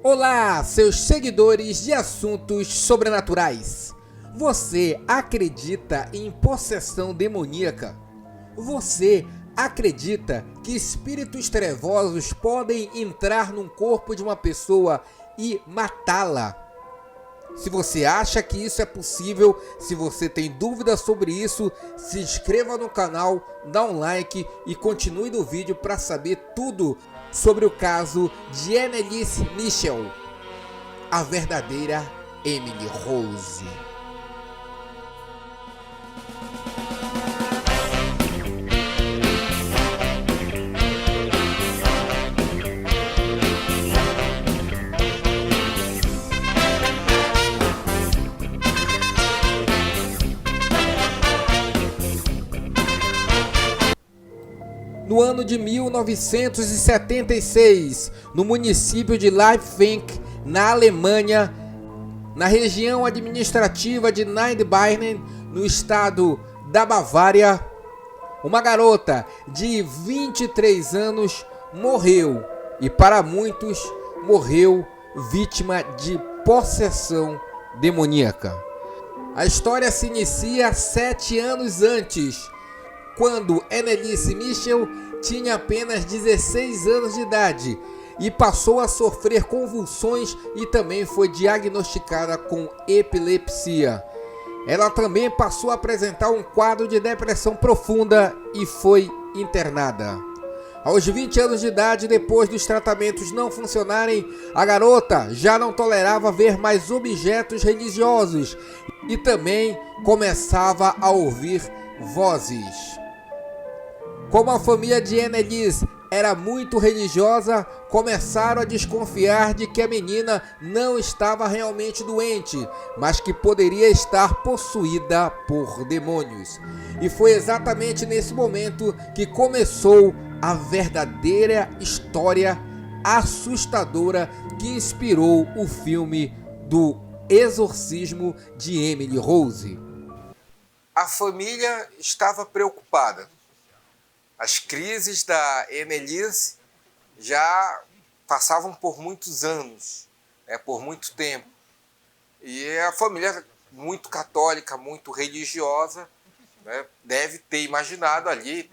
Olá, seus seguidores de assuntos sobrenaturais. Você acredita em possessão demoníaca? Você acredita que espíritos trevosos podem entrar num corpo de uma pessoa e matá-la? Se você acha que isso é possível, se você tem dúvidas sobre isso, se inscreva no canal, dá um like e continue no vídeo para saber tudo sobre o caso de Anneliese Michel, a verdadeira Emily Rose. No ano de 1976, no município de Leipzig, na Alemanha, na região administrativa de Niederbayern, no estado da Bavária, uma garota de 23 anos morreu e, para muitos, morreu vítima de possessão demoníaca. A história se inicia 7 anos antes, quando Anneliese Michel tinha apenas 16 anos de idade e passou a sofrer convulsões e também foi diagnosticada com epilepsia. Ela também passou a apresentar um quadro de depressão profunda e foi internada. Aos 20 anos de idade, depois dos tratamentos não funcionarem, a garota já não tolerava ver mais objetos religiosos e também começava a ouvir vozes. Como a família de Anneliese era muito religiosa, começaram a desconfiar de que a menina não estava realmente doente, mas que poderia estar possuída por demônios. E foi exatamente nesse momento que começou a verdadeira história assustadora que inspirou o filme do Exorcismo de Emily Rose. A família estava preocupada. As crises da Anneliese já passavam por muitos anos, por muito tempo. E a família, muito católica, muito religiosa, deve ter imaginado ali,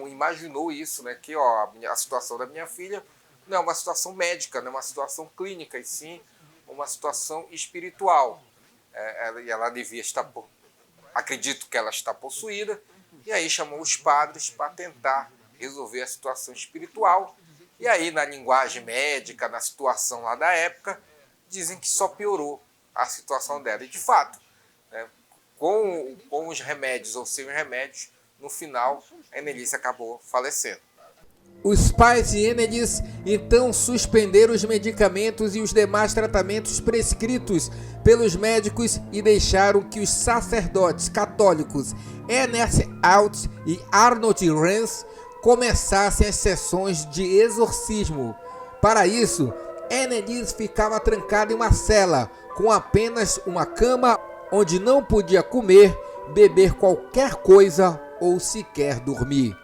imaginou isso, que a situação da minha filha não é uma situação médica, não é uma situação clínica, e sim uma situação espiritual. Ela devia estar, acredito que ela está possuída, e aí chamou os padres para tentar resolver a situação espiritual. E aí, na linguagem médica, na situação lá da época, dizem que só piorou a situação dela. E de fato, com os remédios ou sem os remédios, no final, a Anneliese acabou falecendo. Os pais de Anneliese então suspenderam os medicamentos e os demais tratamentos prescritos pelos médicos e deixaram que os sacerdotes católicos Ernest Alt e Arnold Renz começassem as sessões de exorcismo. Para isso, Anneliese ficava trancada em uma cela com apenas uma cama onde não podia comer, beber qualquer coisa ou sequer dormir.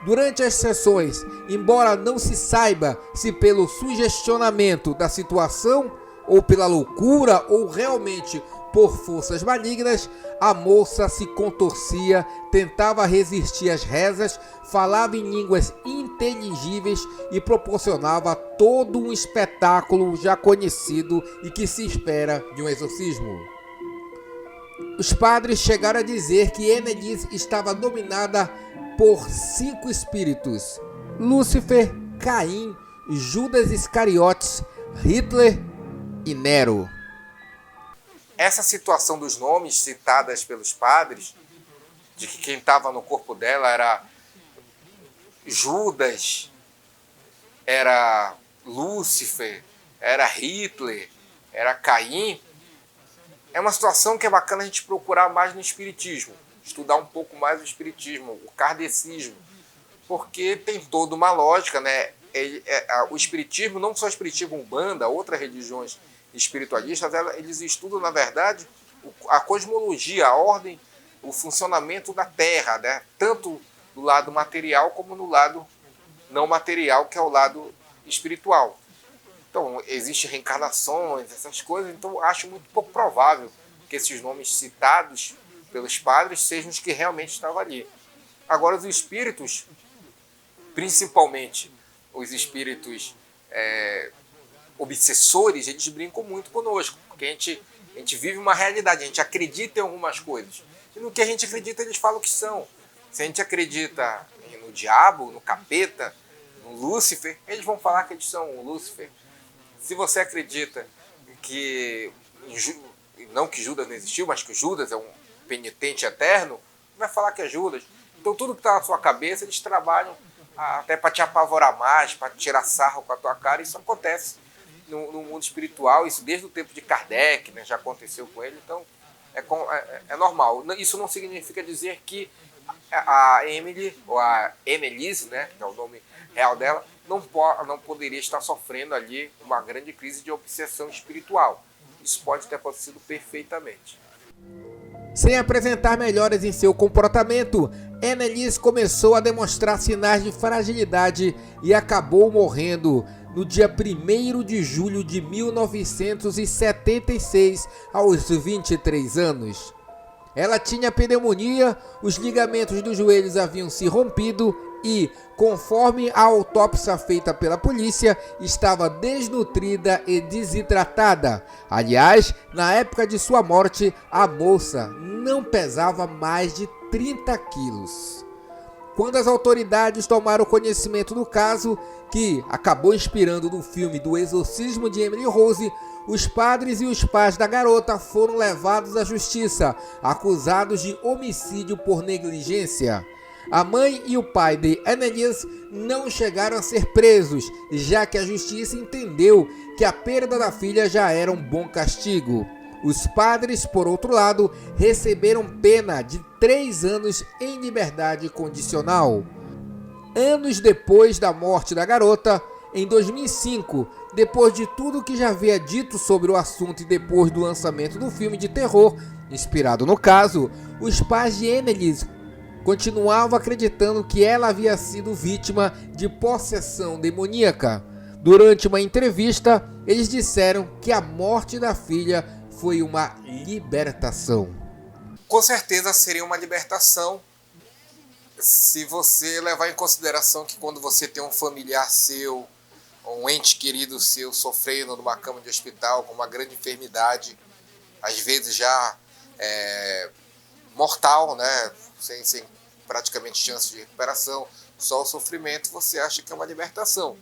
Durante as sessões, embora não se saiba se pelo sugestionamento da situação, ou pela loucura, ou realmente por forças malignas, a moça se contorcia, tentava resistir às rezas, falava em línguas inteligíveis e proporcionava todo um espetáculo já conhecido e que se espera de um exorcismo. Os padres chegaram a dizer que Anneliese estava dominada por 5 espíritos: Lúcifer, Caim, Judas Iscariotes, Hitler e Nero. Essa situação dos nomes citadas pelos padres, de que quem estava no corpo dela era Judas, era Lúcifer, era Hitler, era Caim, é uma situação que é bacana a gente procurar mais no espiritismo, estudar um pouco mais o espiritismo, o kardecismo, porque tem toda uma lógica, o espiritismo, não só o espiritismo, Umbanda, outras religiões espiritualistas, eles estudam, na verdade, a cosmologia, a ordem, o funcionamento da Terra, tanto do lado material como no lado não material, que é o lado espiritual. Então, existem reencarnações, essas coisas, então acho muito pouco provável que esses nomes citados pelos padres sejam os que realmente estavam ali. Agora, os espíritos, principalmente os espíritos obsessores, eles brincam muito conosco, porque a gente vive uma realidade, a gente acredita em algumas coisas. E no que a gente acredita, eles falam que são. Se a gente acredita no diabo, no capeta, no Lúcifer, eles vão falar que eles são o Lúcifer. Se você acredita que, não que Judas não existiu, mas que Judas é um penitente eterno, vai falar que é Judas. Então tudo que está na sua cabeça, eles trabalham até para te apavorar mais, para tirar sarro com a tua cara. Isso acontece no mundo espiritual, isso desde o tempo de Kardec, né, já aconteceu com ele, então é normal. Isso não significa dizer que a Emily, ou a Annelise, né, que é o nome real dela, não poderia estar sofrendo ali uma grande crise de obsessão espiritual. Isso pode ter acontecido perfeitamente. Sem apresentar melhoras em seu comportamento, Annelise começou a demonstrar sinais de fragilidade e acabou morrendo no dia 1º de julho de 1976, aos 23 anos. Ela tinha pneumonia, os ligamentos dos joelhos haviam se rompido e, conforme a autópsia feita pela polícia, estava desnutrida e desidratada. Aliás, na época de sua morte, a moça não pesava mais de 30 quilos. Quando as autoridades tomaram conhecimento do caso, que acabou inspirando no filme do Exorcismo de Emily Rose, os padres e os pais da garota foram levados à justiça, acusados de homicídio por negligência. A mãe e o pai de Annelise não chegaram a ser presos, já que a justiça entendeu que a perda da filha já era um bom castigo. Os padres, por outro lado, receberam pena de 3 anos em liberdade condicional. Anos depois da morte da garota, em 2005, depois de tudo que já havia dito sobre o assunto e depois do lançamento do filme de terror, inspirado no caso, os pais de Annelise continuavam acreditando que ela havia sido vítima de possessão demoníaca. Durante uma entrevista, eles disseram que a morte da filha foi uma libertação. Com certeza seria uma libertação se você levar em consideração que quando você tem um familiar seu, um ente querido seu sofrendo numa cama de hospital com uma grande enfermidade, às vezes já mortal, né? Sem praticamente chance de recuperação, só o sofrimento, você acha que é uma libertação.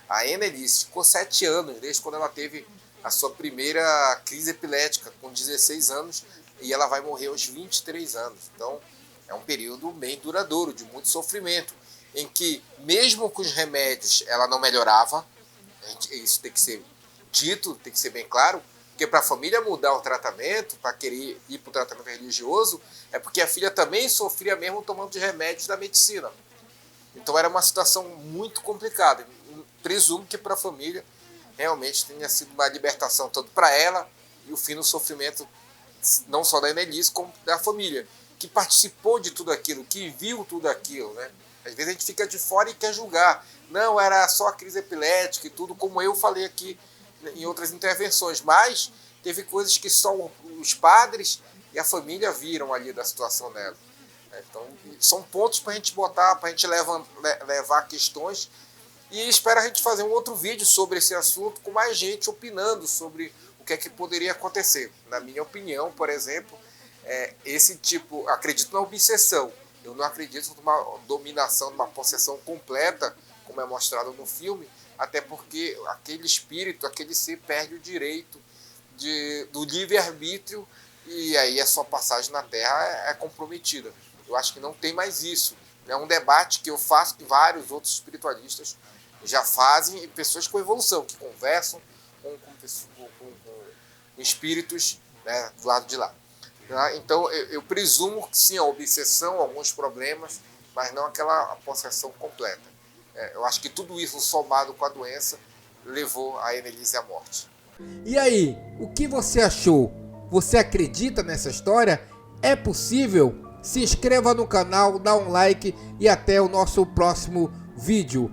A Annelise ficou 7 anos, desde quando ela teve a sua primeira crise epilética, com 16 anos, e ela vai morrer aos 23 anos. Então, é um período bem duradouro, de muito sofrimento, em que, mesmo com os remédios, ela não melhorava. Isso tem que ser dito, tem que ser bem claro, porque para a família mudar o tratamento, para querer ir para o tratamento religioso, é porque a filha também sofria mesmo tomando os remédios da medicina. Então era uma situação muito complicada. Presumo que para a família realmente tenha sido uma libertação, tanto para ela e o fim do sofrimento, não só da Annelise, como da família, que participou de tudo aquilo, que viu tudo aquilo, né? Às vezes a gente fica de fora e quer julgar. Não, era só a crise epilética e tudo, como eu falei aqui em outras intervenções, mas teve coisas que só os padres e a família viram ali da situação dela. Então, são pontos para a gente botar, para a gente levar questões, e espero a gente fazer um outro vídeo sobre esse assunto, com mais gente opinando sobre o que é que poderia acontecer. Na minha opinião, por exemplo, esse tipo, acredito na obsessão, eu não acredito numa dominação, numa possessão completa, como é mostrado no filme, até porque aquele espírito, aquele ser perde o direito do livre-arbítrio, e aí a sua passagem na Terra é comprometida. Eu acho que não tem mais isso. É um debate que eu faço, que vários outros espiritualistas já fazem, e pessoas com evolução, que conversam com espíritos, né, do lado de lá. Então eu presumo que sim, a obsessão, alguns problemas, mas não aquela possessão completa. Eu acho que tudo isso somado com a doença levou a Annelise à morte. E aí, o que você achou? Você acredita nessa história? É possível? Se inscreva no canal, dá um like e até o nosso próximo vídeo.